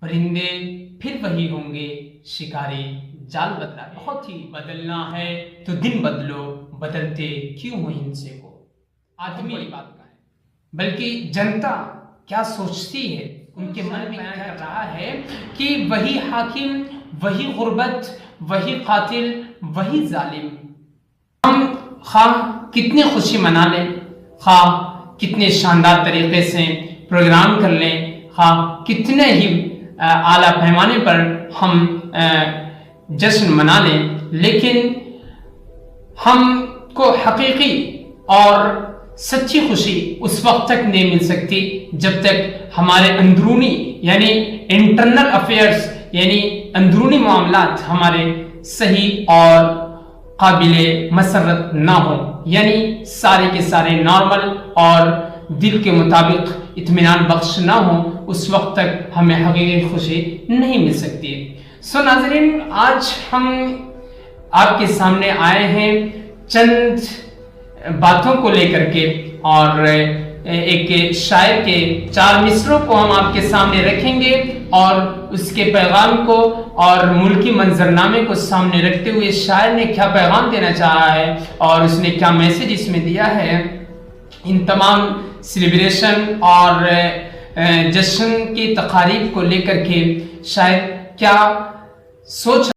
پرندے پھر وہی ہوں گے، شکاری جال بدلا بہت ہی بدلنا ہے تو دن بدلو، بدلتے کیوں ہو ان سے کو آدمی بات کا ہے، بلکہ جنتا کیا سوچتی ہے ان کے من میں بیان کر رہا ہے کہ وہی حاکم، وہی غربت، وہی قاتل، وہی ظالم۔ ہم خواہ کتنی خوشی منا لیں، خواہ کتنے شاندار طریقے سے پروگرام کر لیں، خواہ کتنے ہی اعلیٰ پیمانے پر ہم جشن منا لیں، لیکن ہم کو حقیقی اور سچی خوشی اس وقت تک نہیں مل سکتی جب تک ہمارے اندرونی یعنی انٹرنل افیئرز یعنی اندرونی معاملات ہمارے صحیح اور قابل مسرت نہ ہو، یعنی سارے کے سارے نارمل اور دل کے مطابق اطمینان بخش نہ ہو، اس وقت تک ہمیں حقیقی خوشی نہیں مل سکتی۔ ناظرین، آج ہم آپ کے سامنے آئے ہیں چند باتوں کو لے کر کے، اور ایک شاعر کے 4 مصروں کو ہم آپ کے سامنے رکھیں گے اور اس کے پیغام کو اور ملکی منظرنامے کو سامنے رکھتے ہوئے شاعر نے کیا پیغام دینا چاہا ہے اور اس نے کیا میسج اس میں دیا ہے، ان تمام سیلیبریشن اور جشن کی تقاریب کو لے کر کے شاید کیا سوچ